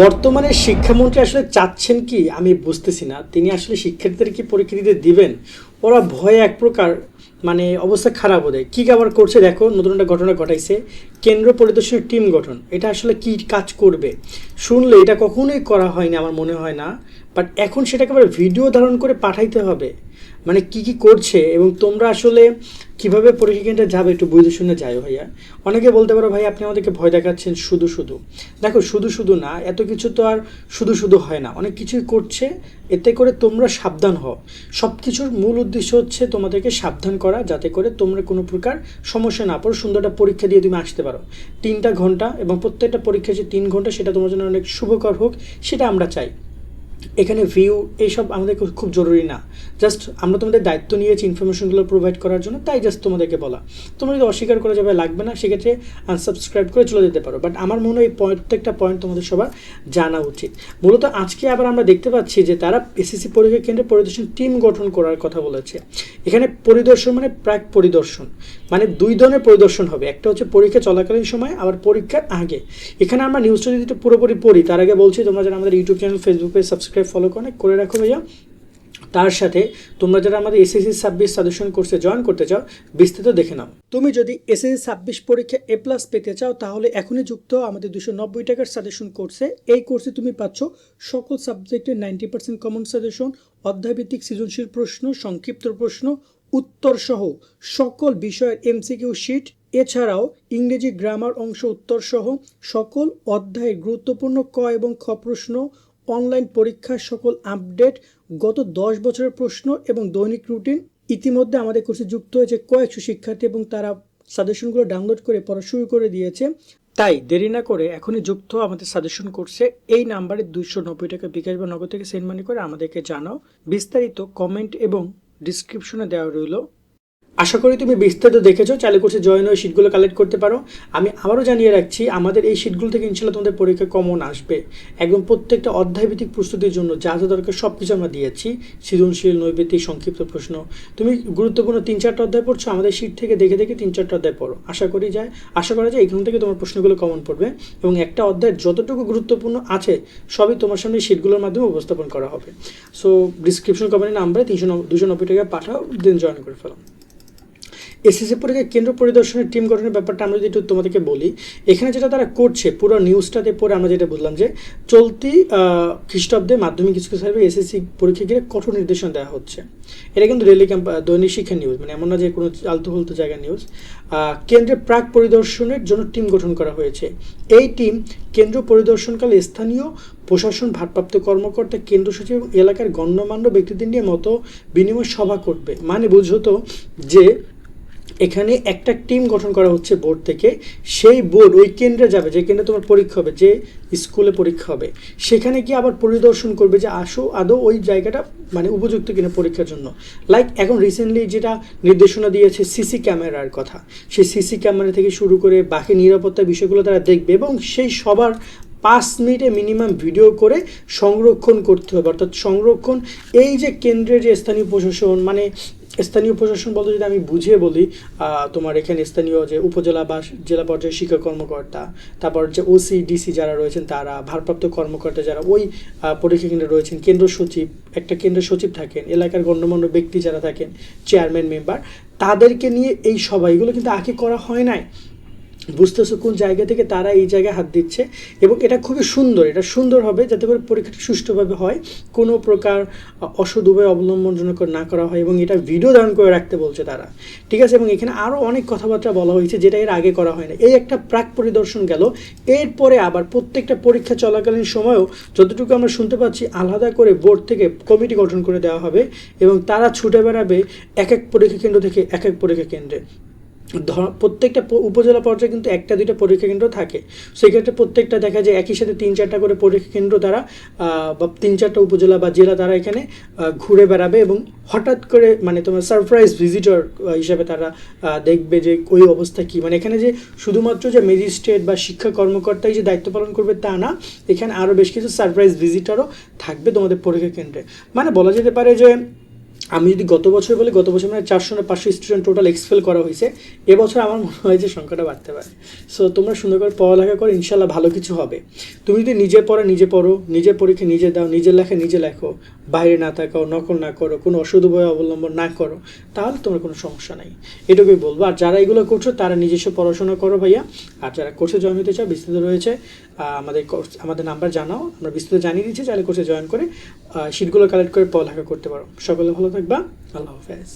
বর্তমানে শিক্ষামন্ত্রী আসলে চাচ্ছেন কি আমি বুঝতেছি না। তিনি আসলে শিক্ষার্থীদের কি পরীক্ষা দিতে দিবেন? ওরা ভয়ে এক প্রকার মানে অবস্থা খারাপ ওদের। কী আবার করছে দেখো, নতুন একটা ঘটনা ঘটাইছে। কেন্দ্র পরিদর্শনের টিম গঠন, এটা আসলে কি কাজ করবে শুনলে এটা কখনোই করা হয়নি আমার মনে হয় না। বাট এখন সেটাকে আবার ভিডিও ধারণ করে পাঠাইতে হবে, মানে কি কি করছে এবং তোমরা আসলে কিভাবে পরীক্ষা কেন্দ্রে যাবে একটু বুঝে শুনে যাও ভাইয়া। অনেকে বলতে পারো ভাই আপনি আমাদেরকে ভয় দেখাচ্ছেন শুধু শুধু। দেখো শুধু শুধু না, এত কিছু তো আর শুধু শুধু হয় না, অনেক কিছুই করছে। এতে করে তোমরা সাবধান হও। সব কিছুর মূল উদ্দেশ্য হচ্ছে তোমাদেরকে সাবধান করা, যাতে করে তোমরা কোনো প্রকার সমস্যা না পড়ো, সুন্দর একটা পরীক্ষা দিয়ে তুমি আসতে পারো 3টা ঘন্টা, এবং প্রত্যেকটা পরীক্ষা যে 3 ঘন্টা সেটা তোমার জন্য অনেক শুভকর হোক, সেটা আমরা চাই। এখানে ভিউ এইসব আমাদের খুব জরুরি না। জাস্ট আমরা তোমাদের দায়িত্ব নিয়েছি ইনফরমেশনগুলো প্রোভাইড করার জন্য, তাই জাস্ট তোমাদেরকে বলা। তোমরা যদি অস্বীকার করা যাবে লাগবে না, সেক্ষেত্রে আনসাবস্ক্রাইব করে চলে যেতে পারো। বাট আমার মনে হয় এই প্রত্যেকটা পয়েন্ট তোমাদের সবার জানা উচিত। মূলত আজকে আবার আমরা দেখতে পাচ্ছি যে তারা এসএসসি পরীক্ষা কেন্দ্রে পরিদর্শন টিম গঠন করার কথা বলেছে। এখানে পরিদর্শন মানে প্রাক পরিদর্শন, মানে 2 ধরনের পরিদর্শন হবে। একটা হচ্ছে পরীক্ষা চলাকালীন সময়, আবার পরীক্ষার আগে। এখানে আমরা নিউজটা যদি পুরোপুরি পড়ি, তার আগে বলছি তোমরা যারা আমাদের YouTube channel Facebook page subscribe follow করে রাখো ভাইয়া। তার সাথে তোমরা যারা আমাদের এসএসসি 26 সাজেশন কোর্সে জয়েন করতে চাও, বিস্তারিত দেখে নাও। তুমি যদি এসএসসি 26 পরীক্ষা A+ পেতে চাও, তাহলে এখনই যুক্ত আমাদের 290 টাকার সাজেশন কোর্সে। এই কোর্সে তুমি পাচ্ছ সকল সাবজেক্টের 90% কমন সাজেশন, অধ্যায়ভিত্তিক সৃজনশীল প্রশ্ন, সংক্ষিপ্ত প্রশ্ন, উত্তর সহ সকল বিষয়ের MCQ শিট, এছাড়াও ইংরেজি গ্রামার অংশ উত্তর সহ সকল অধ্যায়ের গুরুত্বপূর্ণ ক এবং খ প্রশ্ন, অনলাইন পরীক্ষার সকল আপডেট, গত 10 বছরের প্রশ্ন এবং দৈনিক রুটিন। ইতিমধ্যে আমাদের কোর্সে যুক্ত হয়েছে কয়েকশো শিক্ষার্থী এবং তারা সাজেশনগুলো ডাউনলোড করে পড়া শুরু করে দিয়েছে। তাই দেরি না করে এখনই যুক্ত আমাদের সাজেশন কোর্সে। এই নাম্বারে 290 টাকা বিকাশ বা নগদ থেকে সেন্ড মানি করে আমাদেরকে জানাও। বিস্তারিত কমেন্ট এবং ডিসক্রিপশনে দেওয়া রইল। আশা করি তুমি বিস্তারিত দেখেছো। চাইলে কোর্সে জয়েন হয়ে শিটগুলো কালেক্ট করতে পারো। আমি আবারও জানিয়ে রাখছি, আমাদের এই শিটগুলো থেকে ইনশাল্লাহ তোমাদের পরীক্ষা কমন আসবে। একদম প্রত্যেকটা অধ্যায়ভিত্তিক প্রস্তুতির জন্য যা যা দরকার সব কিছু আমরা দিয়েছি। সৃজনশীল, নৈবেদিক, সংক্ষিপ্ত প্রশ্ন। তুমি গুরুত্বপূর্ণ 3-4টা অধ্যায় পড়ছো, আমাদের শিট থেকে দেখে দেখে 3-4টা অধ্যায় পড়ো। আশা করা যায় এখান থেকে তোমার প্রশ্নগুলো কমন পড়বে, এবং একটা অধ্যায় যতটুকু গুরুত্বপূর্ণ আছে সবই তোমার সামনে শিটগুলোর মাধ্যমে উপস্থাপন করা হবে। সো ডিসক্রিপশন কমেন্টের নাম্বারে 290 টাকা পাঠাও, দেন জয়েন করে ফেলো। এসএসসি পরীক্ষা কেন্দ্র পরিদর্শনের টিম গঠনের ব্যাপারটা আমরা যদি একটু তোমাদেরকে বলি, এখানে যেটা তারা করছে পুরো নিউজটাতে পড়ে আমরা যেটা বুঝলাম যে চলতি খ্রিস্টাব্দে মাধ্যমিক স্কুল সার্ভে এসএসসি পরীক্ষা ঘিরে কঠোর নির্দেশনা দেওয়া হচ্ছে। এটা কিন্তু রেলি দৈনিক শিক্ষা নিউজ, মানে এমন না যে কোনো আলতু ফালতু জায়গার নিউজ। কেন্দ্রের প্রাক পরিদর্শনের জন্য টিম গঠন করা হয়েছে। এই টিম কেন্দ্র পরিদর্শনকালে স্থানীয় প্রশাসন, ভারপ্রাপ্ত কর্মকর্তা, কেন্দ্র সচিব এবং এলাকার গণ্যমান্য ব্যক্তিদের নিয়ে মত বিনিময় সভা করবে। মানে বুঝতো যে এখানে একটা টিম গঠন করা হচ্ছে বোর্ড থেকে। সেই বোর্ড ওই কেন্দ্রে যাবে, যে কেন্দ্রে তোমার পরীক্ষা হবে, যে স্কুলে পরীক্ষা হবে, সেখানে গিয়ে আবার পরিদর্শন করবে যে আদৌ ওই জায়গাটা মানে উপযুক্ত কিনা পরীক্ষার জন্য। লাইক এখন রিসেন্টলি যেটা নির্দেশনা দিয়েছে সিসি ক্যামেরার কথা, সেই সিসি ক্যামেরা থেকে শুরু করে বাকি নিরাপত্তার বিষয়গুলো তারা দেখবে, এবং সেই সবার 5 মিনিটে মিনিমাম ভিডিও করে সংরক্ষণ করতে হবে। অর্থাৎ সংরক্ষণ, এই যে কেন্দ্রের যে স্থানীয় প্রশাসন, মানে স্থানীয় প্রশাসন বলতে যদি আমি বুঝিয়ে বলি, তোমার এখানে স্থানীয় যে উপজেলা বা জেলা পর্যায়ের শিক্ষা কর্মকর্তা, তারপর যে ওসি ডিসি যারা রয়েছেন তারা, ভারপ্রাপ্ত কর্মকর্তা যারা ওই পরীক্ষা কেন্দ্রে রয়েছেন, কেন্দ্র সচিব, একটা কেন্দ্র সচিব থাকেন, এলাকার গণ্যমান্য ব্যক্তি যারা থাকেন, চেয়ারম্যান, মেম্বার, তাদেরকে নিয়ে এই সভাগুলো কিন্তু আগে করা হয় নাই। বুঝতেছো কোন জায়গা থেকে তারা এই জায়গায় হাত দিচ্ছে, এবং এটা খুবই সুন্দর। এটা সুন্দর হবে যাতে করে পরীক্ষাটা সুষ্ঠুভাবে হয়, কোনো প্রকার অসৎ উপায় অবলম্বন না করা হয়, এবং এটা ভিডিও ধারণ করে রাখতে বলছে তারা, ঠিক আছে। এবং এখানে আরও অনেক কথাবার্তা বলা হয়েছে যেটা এর আগে করা হয় না। এই একটা প্রাক পরিদর্শন গেল। এরপরে আবার প্রত্যেকটা পরীক্ষা চলাকালীন সময়েও যতটুকু আমরা শুনতে পাচ্ছি, আলাদা করে বোর্ড থেকে কমিটি গঠন করে দেওয়া হবে, এবং তারা ছুটে বেড়াবে এক এক পরীক্ষা কেন্দ্র থেকে এক এক পরীক্ষা কেন্দ্রে। প্রত্যেকটা উপজেলা পর্যায়ে কিন্তু 1-2টা পরীক্ষা কেন্দ্র থাকে। সেক্ষেত্রে প্রত্যেকটা দেখা যায় একই সাথে 3-4টা করে পরীক্ষা কেন্দ্র তারা বা 3-4টা উপজেলা বা জেলা তারা এখানে ঘুরে বেড়াবে, এবং হঠাৎ করে মানে তোমার সারপ্রাইজ ভিজিটর হিসাবে তারা দেখবে যে ওই অবস্থা কী। মানে এখানে যে শুধুমাত্র যে ম্যাজিস্ট্রেট বা শিক্ষা কর্মকর্তাই যে দায়িত্ব পালন করবে তা না, এখানে আরও বেশ কিছু সারপ্রাইজ ভিজিটরও থাকবে তোমাদের পরীক্ষা কেন্দ্রে। মানে বলা যেতে পারে যে আমি যদি গত বছর বলি, গত বছর মানে 400 না 500 স্টুডেন্ট টোটাল এক্সপেল করা হয়েছে। এবছর আমার মনে হয় যে সংখ্যাটা বাড়তে পারে। সো তোমরা সুন্দর করে পড়ালেখা করো, ইনশাল্লাহ ভালো কিছু হবে। তুমি যদি নিজে পড়ো, নিজের পরীক্ষা নিজে দাও, নিজের লেখা নিজে লেখো, বাইরে না তাকাও, নকল না করো, কোনো অসৎ উপায় অবলম্বন না করো, তাহলে তোমার কোনো সমস্যা নাই। এটুকুই বলবো। আর যারা এগুলো করছো তারা নিজস্ব পড়াশোনা করো ভাইয়া। আর যারা কোর্সে জয়েন হতে চাও, বিস্তারিত রয়েছে আমাদের নাম্বার জানাও, আমরা বিস্তারিত জানিয়ে দিচ্ছি, চাইলে কোর্সে জয়েন করে শিটগুলো কালেক্ট করে পড়ালেখা করতে পারো। সকলে ভালো থাকবা, আল্লাহ হাফেজ।